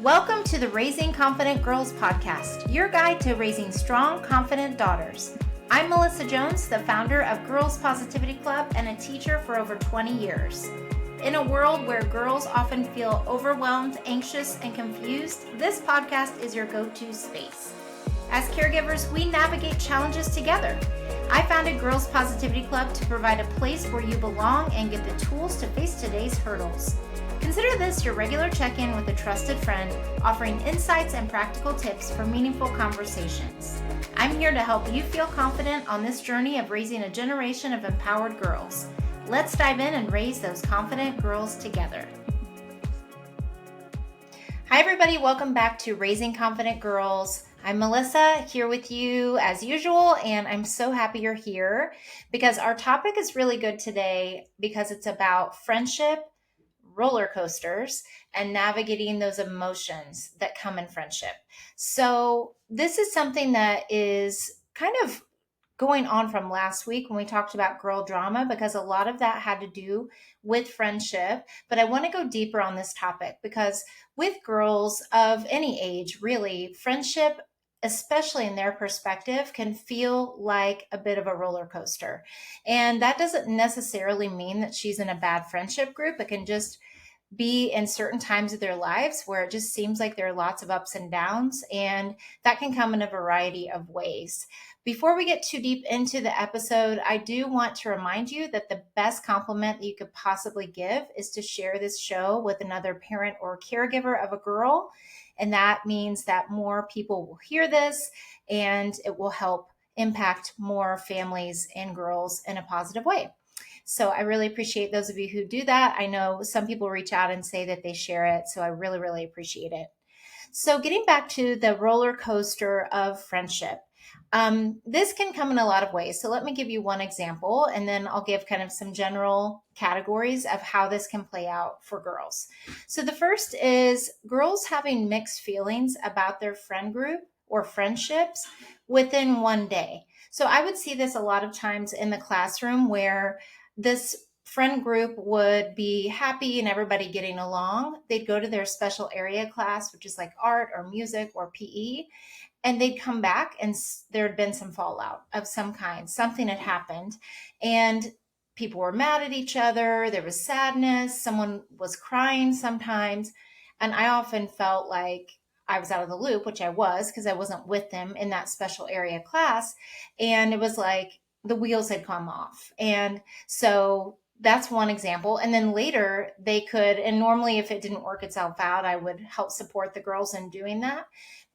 Welcome to the Raising Confident Girls podcast, your guide to raising strong, confident daughters. I'm Melissa Jones, the founder of Girls Positivity Club and a teacher for over 20 years. In a world where girls often feel overwhelmed, anxious, and confused, this podcast is your go-to space. As caregivers, we navigate challenges together. I founded Girls Positivity Club to provide a place where you belong and get the tools to face today's hurdles. Consider this your regular check-in with a trusted friend, offering insights and practical tips for meaningful conversations. I'm here to help you feel confident on this journey of raising a generation of empowered girls. Let's dive in and raise those confident girls together. Hi everybody, welcome back to Raising Confident Girls. I'm Melissa, here with you as usual, and I'm so happy you're here because our topic is really good today because it's about friendship roller coasters and navigating those emotions that come in friendship. So this is something that is kind of going on from last week when we talked about girl drama, because a lot of that had to do with friendship. But I want to go deeper on this topic because with girls of any age, really, friendship, especially in their perspective, can feel like a bit of a roller coaster. And that doesn't necessarily mean that she's in a bad friendship group. It can just be in certain times of their lives where it just seems like there are lots of ups and downs, and that can come in a variety of ways. Before we get too deep into the episode, I do want to remind you that the best compliment that you could possibly give is to share this show with another parent or caregiver of a girl. And that means that more people will hear this and it will help impact more families and girls in a positive way. So I really appreciate those of you who do that. I know some people reach out and say that they share it. So I really, really appreciate it. So getting back to the roller coaster of friendship. This can come in a lot of ways. So let me give you one example, and then I'll give kind of some general categories of how this can play out for girls. So the first is girls having mixed feelings about their friend group or friendships within one day. So I would see this a lot of times in the classroom where this friend group would be happy and everybody getting along. They'd go to their special area class, which is like art or music or PE, and they'd come back and there had been some fallout of some kind. Something had happened and people were mad at each other. There was sadness. Someone was crying sometimes. And I often felt like I was out of the loop, which I was because I wasn't with them in that special area class. And it was like the wheels had come off. And so that's one example. And then later they could, and normally if it didn't work itself out, I would help support the girls in doing that.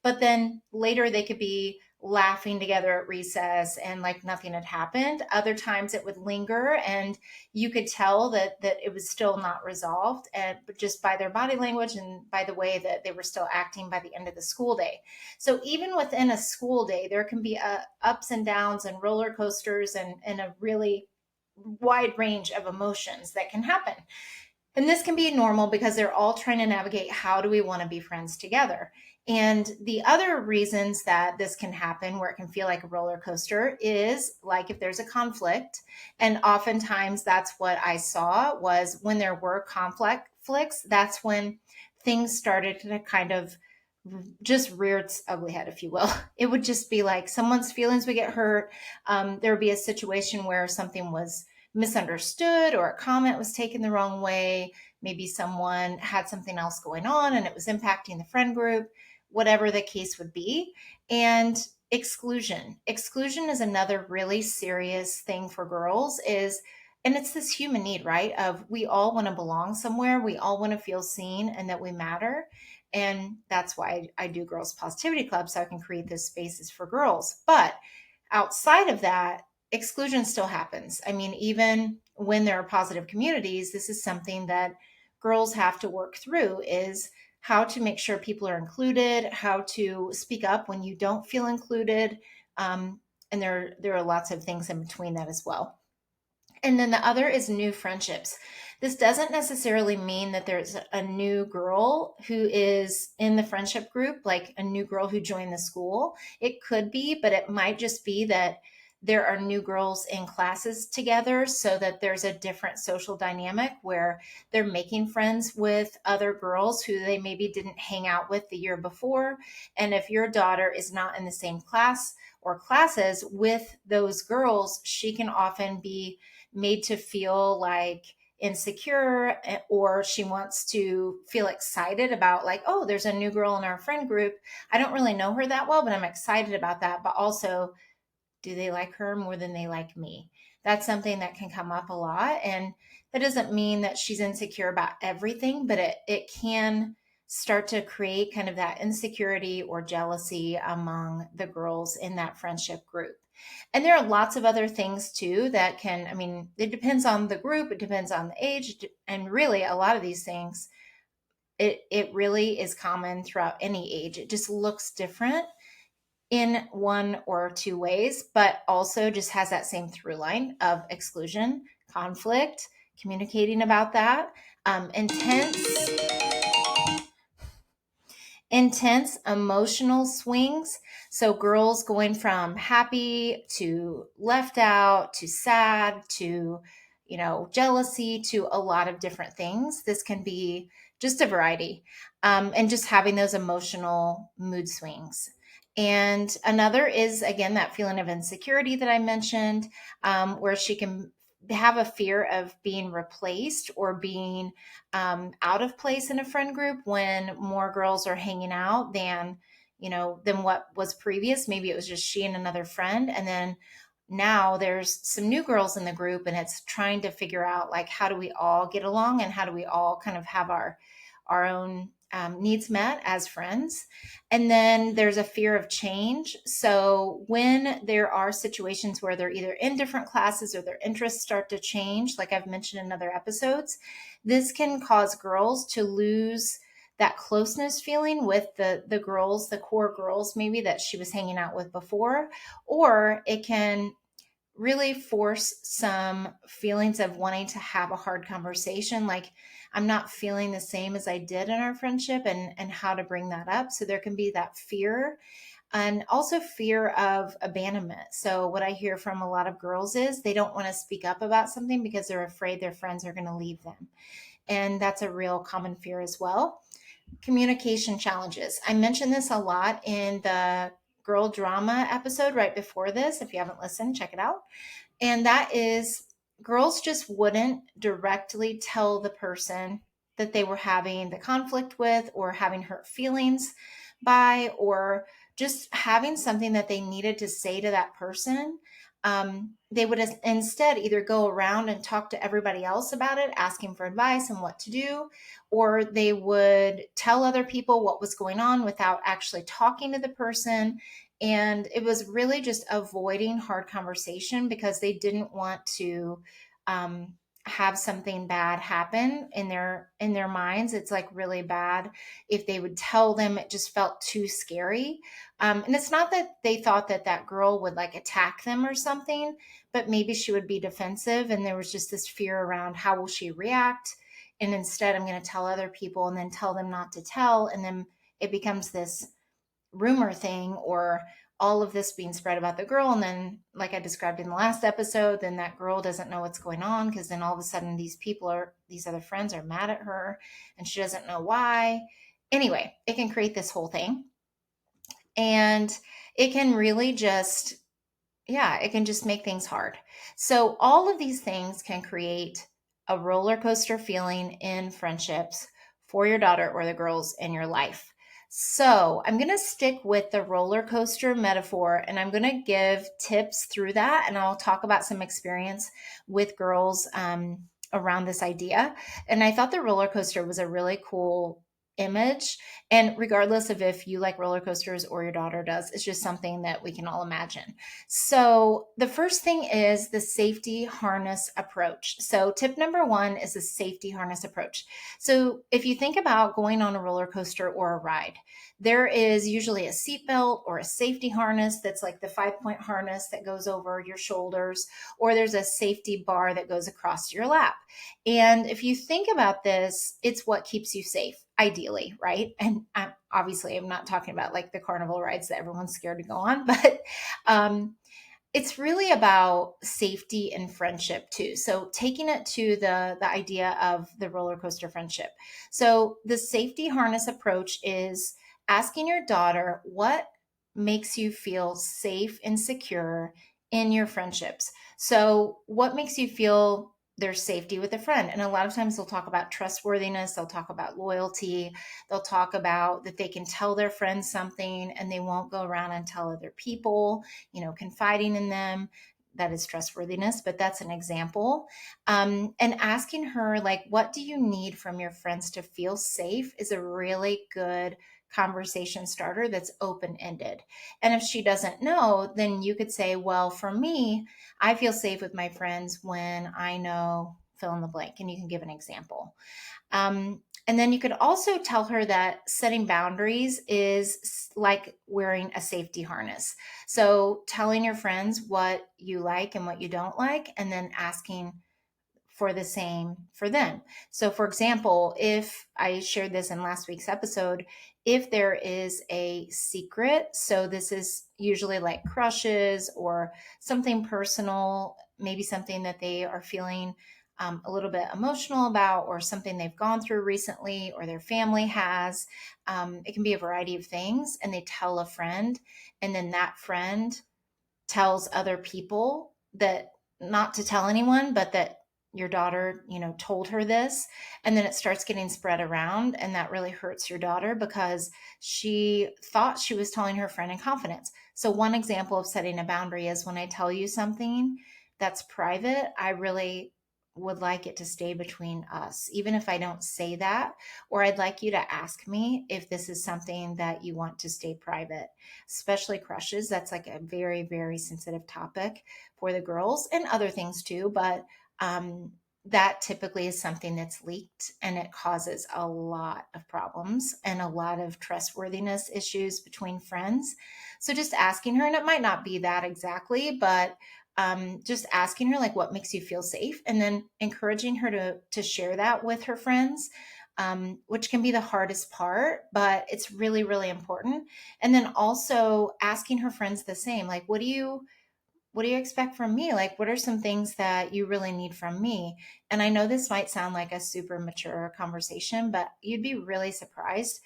But then later they could be laughing together at recess and like nothing had happened. Other times it would linger and you could tell that it was still not resolved, and but just by their body language and by the way that they were still acting by the end of the school day. So even within a school day, there can be ups and downs and roller coasters and a really wide range of emotions that can happen. And this can be normal because they're all trying to navigate how do we want to be friends together. And the other reasons that this can happen where it can feel like a roller coaster is like if there's a conflict. And oftentimes that's what I saw was when there were conflicts, that's when things started to kind of just rear its ugly head, if you will. It would just be like someone's feelings would get hurt. There would be a situation where something was misunderstood or a comment was taken the wrong way. Maybe someone had something else going on and it was impacting the friend group, whatever the case would be. And exclusion is another really serious thing for girls and it's this human need, right? Of we all want to belong somewhere. We all want to feel seen and that we matter. And that's why I do Girls Positivity Club, so I can create those spaces for girls. But outside of that, exclusion still happens. I mean, even when there are positive communities, this is something that girls have to work through, is how to make sure people are included, how to speak up when you don't feel included. And there are lots of things in between that as well. And then the other is new friendships. This doesn't necessarily mean that there's a new girl who is in the friendship group, like a new girl who joined the school. It could be, but it might just be that there are new girls in classes together, so that there's a different social dynamic where they're making friends with other girls who they maybe didn't hang out with the year before. And if your daughter is not in the same class or classes with those girls, she can often be made to feel like insecure, or she wants to feel excited about, like, oh, there's a new girl in our friend group. I don't really know her that well, but I'm excited about that. But also, do they like her more than they like me? That's something that can come up a lot. And that doesn't mean that she's insecure about everything, but it can start to create kind of that insecurity or jealousy among the girls in that friendship group. And there are lots of other things too that can, I mean, it depends on the group, it depends on the age, and really a lot of these things, it really is common throughout any age. It just looks different in one or two ways, but also just has that same through line of exclusion, conflict, communicating about that, intense emotional swings. So girls going from happy to left out to sad to, jealousy to a lot of different things. This can be just a variety, and just having those emotional mood swings. And another is, again, that feeling of insecurity that I mentioned, where she can have a fear of being replaced or being out of place in a friend group when more girls are hanging out than what was previous. Maybe it was just she and another friend, and then now there's some new girls in the group, and it's trying to figure out, like, how do we all get along and how do we all kind of have our own needs met as friends. And then there's a fear of change. So when there are situations where they're either in different classes or their interests start to change, like I've mentioned in other episodes, this can cause girls to lose that closeness feeling with the girls, the core girls maybe that she was hanging out with before. Or it can really force some feelings of wanting to have a hard conversation, like, I'm not feeling the same as I did in our friendship, and how to bring that up. So there can be that fear, and also fear of abandonment. So what I hear from a lot of girls is they don't want to speak up about something because they're afraid their friends are going to leave them. And that's a real common fear as well. Communication challenges. I mentioned this a lot in the girl drama episode right before this. If you haven't listened, check it out. And that is, girls just wouldn't directly tell the person that they were having the conflict with, or having hurt feelings by, or just having something that they needed to say to that person. They would instead either go around and talk to everybody else about it, asking for advice and what to do, or they would tell other people what was going on without actually talking to the person. And it was really just avoiding hard conversation because they didn't want to have something bad happen in their minds. It's like really bad if they would tell them. It just felt too scary. And it's not that they thought that that girl would like attack them or something, but maybe she would be defensive, and there was just this fear around, how will she react? And instead, I'm going to tell other people and then tell them not to tell, and then it becomes this rumor thing, or all of this being spread about the girl. And then, like I described in the last episode, then that girl doesn't know what's going on, because then all of a sudden these other friends are mad at her and she doesn't know why. Anyway, it can create this whole thing. And it can really just, yeah, it can just make things hard. So all of these things can create a roller coaster feeling in friendships for your daughter or the girls in your life. So I'm going to stick with the roller coaster metaphor, and I'm going to give tips through that. And I'll talk about some experience with girls around this idea. And I thought the roller coaster was a really cool image. And regardless of if you like roller coasters or your daughter does, it's just something that we can all imagine. So the first thing is the safety harness approach. So tip number one is the safety harness approach. So if you think about going on a roller coaster or a ride, there is usually a seatbelt or a safety harness that's like the 5-point harness that goes over your shoulders, or there's a safety bar that goes across your lap. And if you think about this, it's what keeps you safe, ideally, right? And obviously, I'm not talking about like the carnival rides that everyone's scared to go on, but It's really about safety and friendship too. So taking it to the idea of the roller coaster friendship. So the safety harness approach is asking your daughter what makes you feel safe and secure in your friendships. So what makes you feel there's safety with a friend? And a lot of times they'll talk about trustworthiness, they'll talk about loyalty, they'll talk about that they can tell their friends something and they won't go around and tell other people, confiding in them. That is trustworthiness, but that's an example. And asking her, like, what do you need from your friends to feel safe is a really good conversation starter that's open ended. And if she doesn't know, then you could say, well, for me, I feel safe with my friends when I know fill in the blank. And you can give an example. And then you could also tell her that setting boundaries is like wearing a safety harness. So telling your friends what you like and what you don't like, and then asking for the same for them. So, for example, if I shared this in last week's episode, if there is a secret, so this is usually like crushes or something personal, maybe something that they are feeling a little bit emotional about, or something they've gone through recently, or their family has. It can be a variety of things, and they tell a friend, and then that friend tells other people that not to tell anyone, but that your daughter, told her this. And then it starts getting spread around. And that really hurts your daughter because she thought she was telling her friend in confidence. So, one example of setting a boundary is when I tell you something that's private, I really would like it to stay between us, even if I don't say that, or I'd like you to ask me if this is something that you want to stay private, especially crushes. That's like a very, very sensitive topic for the girls and other things too. But that typically is something that's leaked and it causes a lot of problems and a lot of trustworthiness issues between friends. So just asking her, and it might not be that exactly, but just asking her like what makes you feel safe, and then encouraging her to share that with her friends, which can be the hardest part, but it's really, really important. And then also asking her friends the same, like, what do you expect from me? Like, what are some things that you really need from me? And I know this might sound like a super mature conversation, but you'd be really surprised.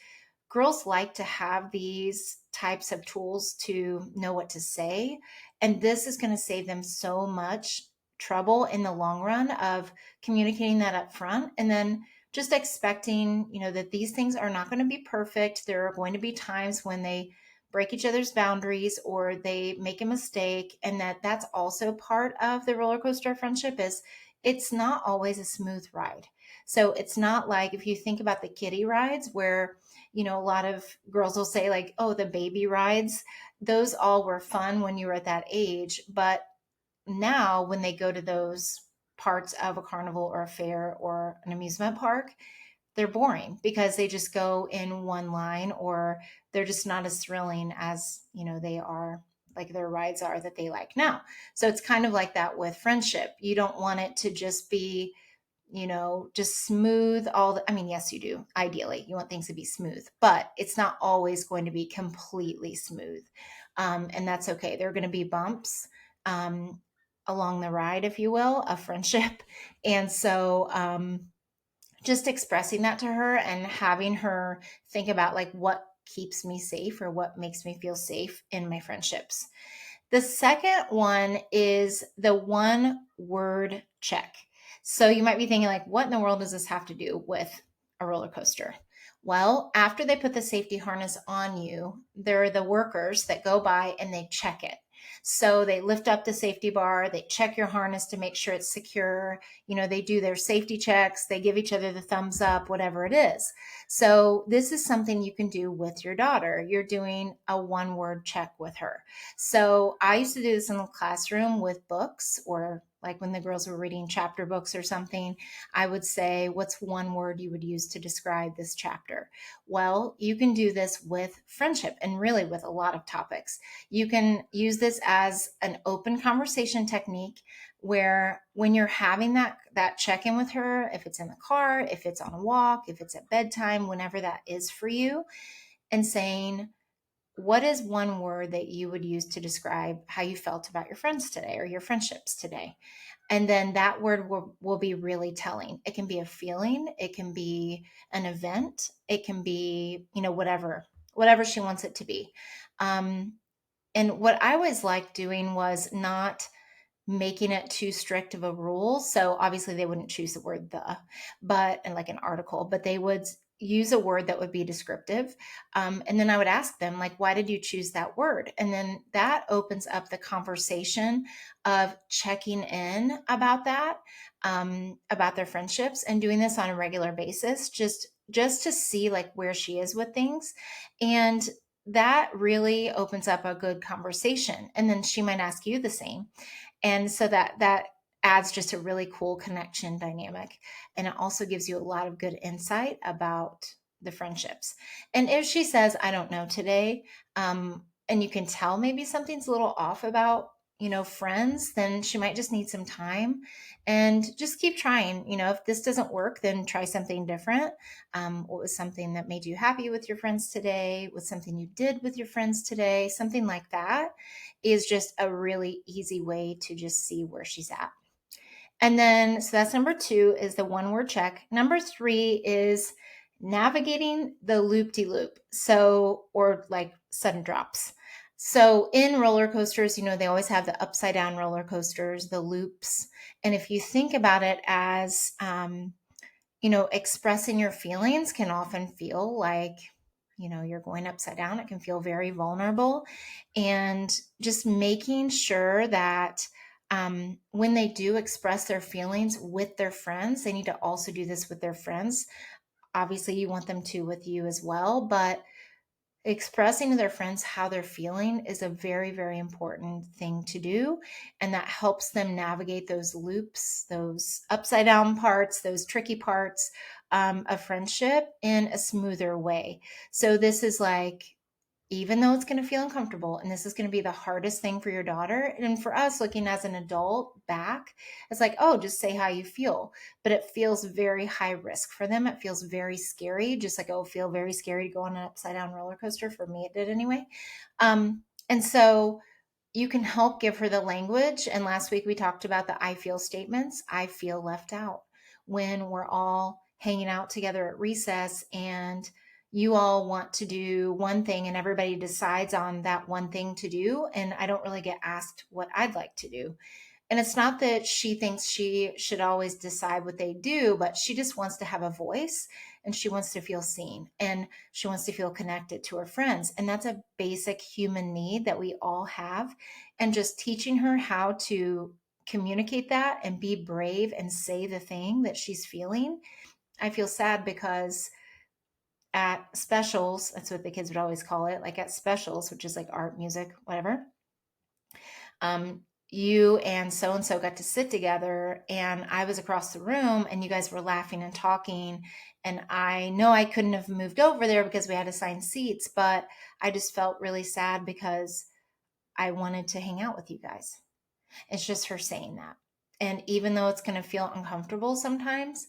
Girls like to have these types of tools to know what to say. And this is going to save them so much trouble in the long run of communicating that up front. And then just expecting, that these things are not going to be perfect. There are going to be times when they break each other's boundaries or they make a mistake, and that's also part of the roller coaster of friendship. Is it's not always a smooth ride. So it's not like if you think about the kiddie rides where, a lot of girls will say like, oh, the baby rides, those all were fun when you were at that age. But now when they go to those parts of a carnival or a fair or an amusement park, they're boring because they just go in one line, or they're just not as thrilling as, they are, like their rides are that they like now. So it's kind of like that with friendship. You don't want it to just be, just smooth I mean, yes, you do. Ideally, you want things to be smooth, but it's not always going to be completely smooth. And that's okay. There are going to be bumps um, along the ride, if you will, of friendship. And so, just expressing that to her and having her think about like what keeps me safe or what makes me feel safe in my friendships. The second one is the one word check. So you might be thinking, like, what in the world does this have to do with a roller coaster? Well, after they put the safety harness on you, there are the workers that go by and they check it. So they lift up the safety bar, they check your harness to make sure it's secure. They do their safety checks, they give each other the thumbs up, whatever it is. So this is something you can do with your daughter. You're doing a one word check with her. So I used to do this in the classroom with books, or like when the girls were reading chapter books or something, I would say, what's one word you would use to describe this chapter? Well, you can do this with friendship and really with a lot of topics. You can use this as an open conversation technique where when you're having that check-in with her, if it's in the car, if it's on a walk, if it's at bedtime, whenever that is for you, and saying, what is one word that you would use to describe how you felt about your friends today or your friendships today? And then that word will be really telling. It can be a feeling, it can be an event, it can be, whatever she wants it to be. Um, and what I always liked doing was not making it too strict of a rule. So obviously they wouldn't choose the word the, but and like an article, but they would use a word that would be descriptive. And then I would ask them, like, why did you choose that word? And then that opens up the conversation of checking in about that, about their friendships, and doing this on a regular basis, just to see like where she is with things. And that really opens up a good conversation. And then she might ask you the same, and so that adds just a really cool connection dynamic, and it also gives you a lot of good insight about the friendships. And if she says I don't know today, and you can tell maybe something's a little off about friends, then she might just need some time, and just keep trying. If this doesn't work, then try something different. What was something that made you happy with your friends today? What's something you did with your friends today? Something like that is just a really easy way to just see where she's at. And then, so that's number 2 is the one word check. Number 3 is navigating the loop de loop. So, or like sudden drops. So in roller coasters, they always have the upside down roller coasters, the loops. And if you think about it as, expressing your feelings can often feel like, you're going upside down. It can feel very vulnerable. And just making sure that when they do express their feelings with their friends, they need to also do this with their friends. Obviously, you want them to with you as well, but expressing to their friends how they're feeling is a very, very important thing to do. And that helps them navigate those loops, those upside down parts, those tricky parts of friendship in a smoother way. So, this is like, even though it's going to feel uncomfortable, and this is going to be the hardest thing for your daughter, and for us looking as an adult back, it's like, oh, just say how you feel. But it feels very high risk for them. It feels very scary, just like it will feel very scary to go on an upside down roller coaster. For me, it did anyway. And so you can help give her the language. And last week we talked about the I feel statements. I feel left out when we're all hanging out together at recess, and you all want to do one thing and everybody decides on that one thing to do. And I don't really get asked what I'd like to do. And it's not that she thinks she should always decide what they do, but she just wants to have a voice, and she wants to feel seen, and she wants to feel connected to her friends. And that's a basic human need that we all have. And just teaching her how to communicate that and be brave and say the thing that she's feeling. I feel sad because at specials, that's what the kids would always call it, like at specials, which is like art, music, whatever, um, you and so got to sit together, and I was across the room, and you guys were laughing and talking. And I know I couldn't have moved over there because we had assigned seats, but I just felt really sad because I wanted to hang out with you guys. It's just her saying that. And even though it's going to feel uncomfortable sometimes,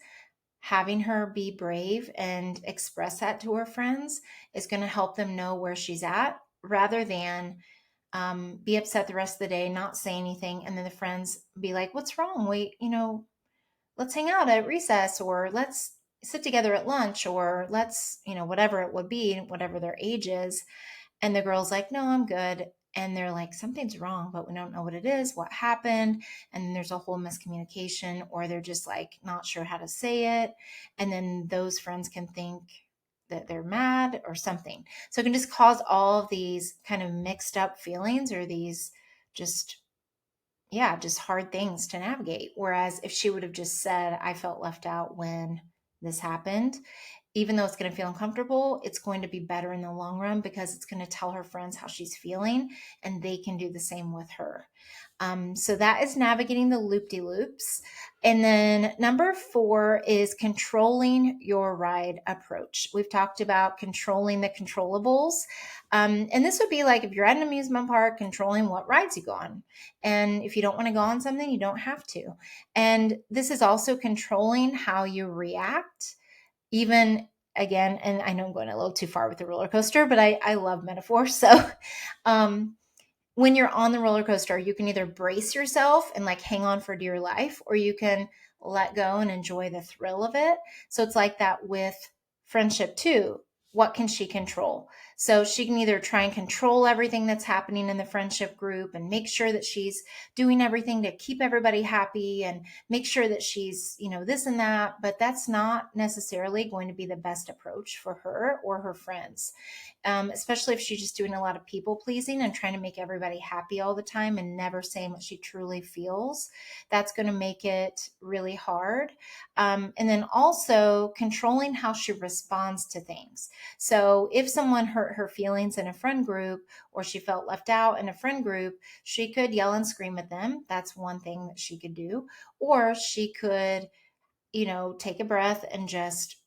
having her be brave and express that to her friends is going to help them know where she's at, rather than be upset the rest of the day, not say anything, and then the friends be like, "What's wrong? Wait, let's hang out at recess, or let's sit together at lunch, or let's, whatever it would be, whatever their age is." And the girl's like, "No, I'm good." And they're like, "Something's wrong, but we don't know what it is. What happened?" And then there's a whole miscommunication, or they're just like not sure how to say it. And then those friends can think that they're mad or something. So it can just cause all of these kind of mixed up feelings, or these just, yeah, just hard things to navigate. Whereas if she would have just said, I felt left out when this happened, even though it's going to feel uncomfortable, it's going to be better in the long run because it's going to tell her friends how she's feeling, and they can do the same with her. So that is navigating the loop-de-loops. And then number 4 is controlling your ride approach. We've talked about controlling the controllables. And this would be like if you're at an amusement park, controlling what rides you go on. And if you don't want to go on something, you don't have to. And this is also controlling how you react, even again, and I know I'm going a little too far with the roller coaster, but I love metaphors. So, um, when you're on the roller coaster, you can either brace yourself and like hang on for dear life, or you can let go and enjoy the thrill of it. So it's like that with friendship too. What can she control? So she can either try and control everything that's happening in the friendship group and make sure that she's doing everything to keep everybody happy and make sure that she's, this and that. But that's not necessarily going to be the best approach for her or her friends, especially if she's just doing a lot of people pleasing and trying to make everybody happy all the time and never saying what she truly feels. That's going to make it really hard. And then also controlling how she responds to things. So if someone hurt her feelings in a friend group or she felt left out in a friend group, she could yell and scream at them. That's one thing that she could do. Or she could, take a breath and just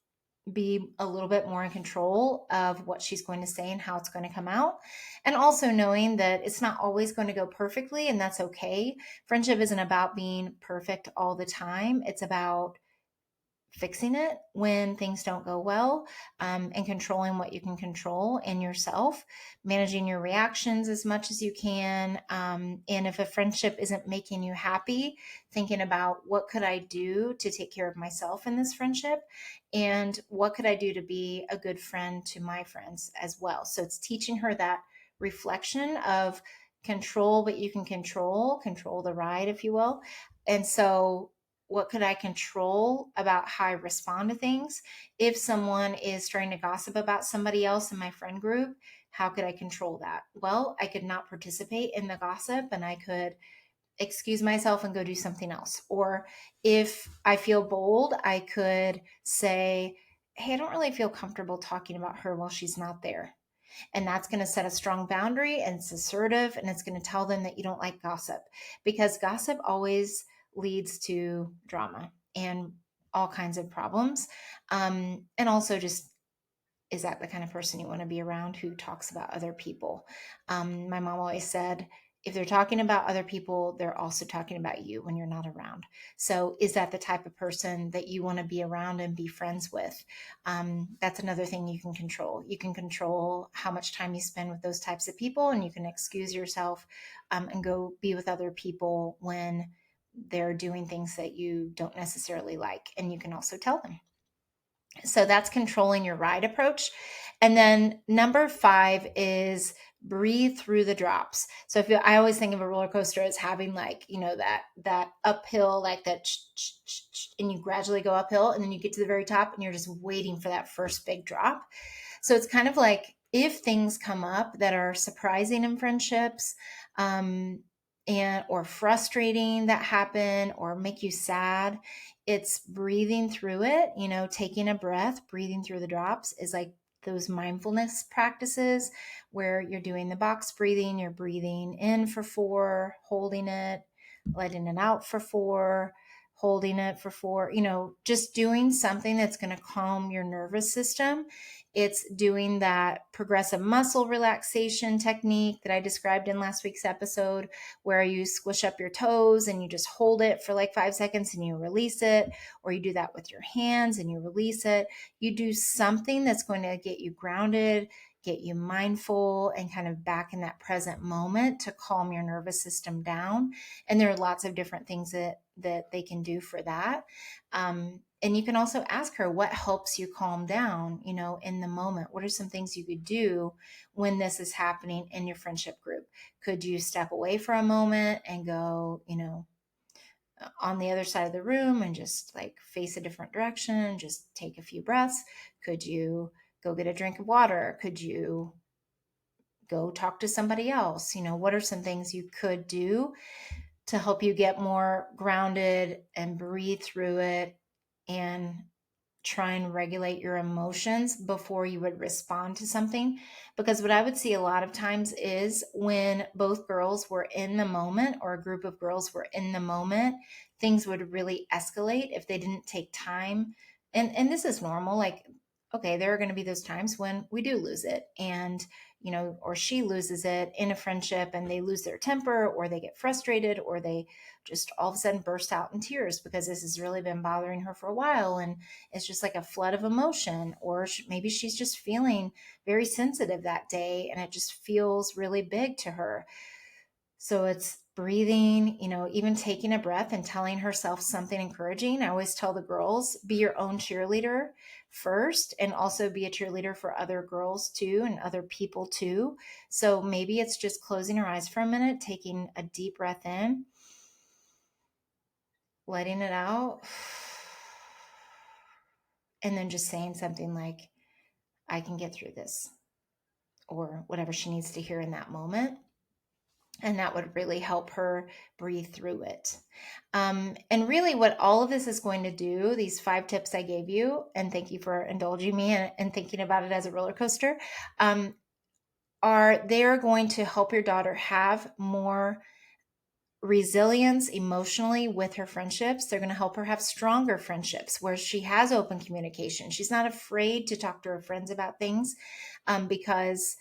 be a little bit more in control of what she's going to say and how it's going to come out. And also knowing that it's not always going to go perfectly, and that's okay. Friendship isn't about being perfect all the time, it's about fixing it when things don't go well, and controlling what you can control in yourself, managing your reactions as much as you can. And if a friendship isn't making you happy, thinking about what could I do to take care of myself in this friendship, and what could I do to be a good friend to my friends as well. So it's teaching her that reflection of control what you can control the ride, if you will. And so what could I control about how I respond to things? If someone is trying to gossip about somebody else in my friend group, how could I control that? Well, I could not participate in the gossip and I could excuse myself and go do something else. Or if I feel bold, I could say, hey, I don't really feel comfortable talking about her while she's not there. And that's going to set a strong boundary and it's assertive and it's going to tell them that you don't like gossip, because gossip always leads to drama and all kinds of problems. And also just, is that the kind of person you want to be around who talks about other people? My mom always said, if they're talking about other people, they're also talking about you when you're not around. So, is that the type of person that you want to be around and be friends with? That's another thing you can control. You can control how much time you spend with those types of people, and you can excuse yourself, and go be with other people when they're doing things that you don't necessarily like. And you can also tell them. So that's controlling your ride approach. And then number 5 is breathe through the drops. So I always think of a roller coaster as having like, that uphill, like that, and you gradually go uphill and then you get to the very top and you're just waiting for that first big drop. So it's kind of like if things come up that are surprising in friendships, um, and or frustrating that happen or make you sad, it's breathing through it, taking a breath, breathing through the drops is like those mindfulness practices where you're doing the box breathing, you're breathing in for 4, holding it, letting it out for 4, holding it for 4, just doing something that's going to calm your nervous system. It's doing that progressive muscle relaxation technique that I described in last week's episode, where you squish up your toes and you just hold it for like 5 seconds and you release it, or you do that with your hands and you release it. You do something that's going to get you grounded, get you mindful, and kind of back in that present moment to calm your nervous system down. And there are lots of different things that they can do for that. And you can also ask her what helps you calm down, in the moment. What are some things you could do when this is happening in your friendship group? Could you step away for a moment and go, on the other side of the room and just like face a different direction, just take a few breaths? Could you go get a drink of water? Could you go talk to somebody else? What are some things you could do to help you get more grounded and breathe through it and try and regulate your emotions before you would respond to something? Because what I would see a lot of times is when both girls were in the moment, or a group of girls were in the moment, things would really escalate if they didn't take time. And this is normal. Like, okay, there are going to be those times when we do lose it, and or she loses it in a friendship and they lose their temper or they get frustrated or they just all of a sudden burst out in tears because this has really been bothering her for a while and it's just like a flood of emotion. Or maybe she's just feeling very sensitive that day and it just feels really big to her. So it's breathing, even taking a breath and telling herself something encouraging. I always tell the girls, be your own cheerleader first and also be a cheerleader for other girls too and other people too. So maybe it's just closing her eyes for a minute, taking a deep breath in, letting it out, and then just saying something like, I can get through this, or whatever she needs to hear in that moment. And that would really help her breathe through it. And really what all of this is going to do, these 5 tips I gave you, and thank you for indulging me and thinking about it as a roller coaster, they're going to help your daughter have more resilience emotionally with her friendships. They're going to help her have stronger friendships where she has open communication. She's not afraid to talk to her friends about things because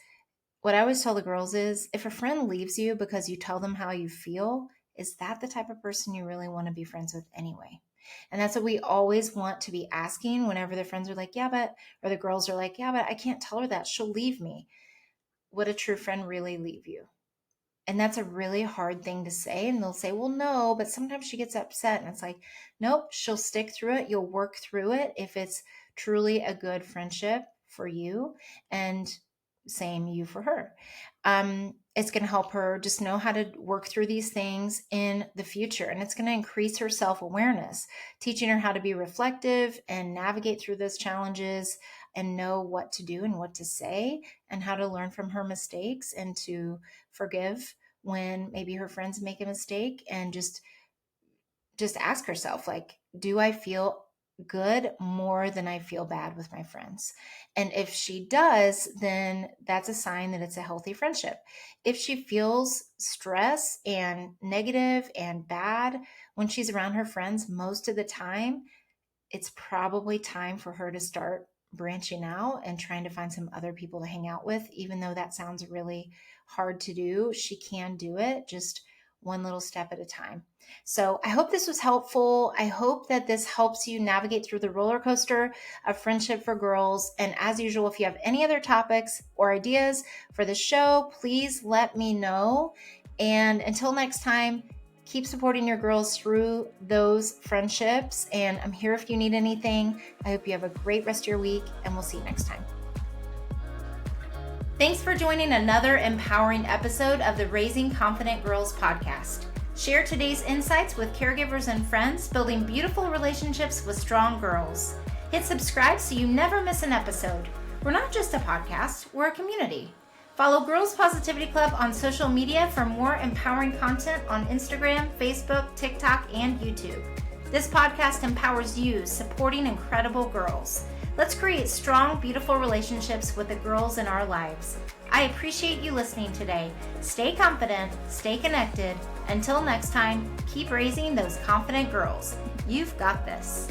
what I always tell the girls is if a friend leaves you because you tell them how you feel, is that the type of person you really want to be friends with anyway? And that's what we always want to be asking whenever the friends are like, or the girls are like, yeah, but I can't tell her that. She'll leave me. Would a true friend really leave you? And that's a really hard thing to say. And they'll say, well, no, but sometimes she gets upset. And it's like, nope, she'll stick through it. You'll work through it if it's truly a good friendship for you. And same you for her. It's going to help her just know how to work through these things in the future. And it's going to increase her self-awareness, teaching her how to be reflective and navigate through those challenges and know what to do and what to say and how to learn from her mistakes and to forgive when maybe her friends make a mistake and just ask herself, like, do I feel good more than I feel bad with my friends? And if she does, then that's a sign that it's a healthy friendship. If she feels stress and negative and bad when she's around her friends most of the time, it's probably time for her to start branching out and trying to find some other people to hang out with. Even though that sounds really hard to do, she can do it just one little step at a time. So I hope this was helpful. I hope that this helps you navigate through the roller coaster of friendship for girls. And as usual, if you have any other topics or ideas for the show, please let me know. And until next time, keep supporting your girls through those friendships. And I'm here if you need anything. I hope you have a great rest of your week, and we'll see you next time. Thanks for joining another empowering episode of the Raising Confident Girls podcast. Share today's insights with caregivers and friends, building beautiful relationships with strong girls. Hit subscribe so you never miss an episode. We're not just a podcast, we're a community. Follow Girls Positivity Club on social media for more empowering content on Instagram, Facebook, TikTok, and YouTube. This podcast empowers you, supporting incredible girls. Let's create strong, beautiful relationships with the girls in our lives. I appreciate you listening today. Stay confident, stay connected. Until next time, keep raising those confident girls. You've got this.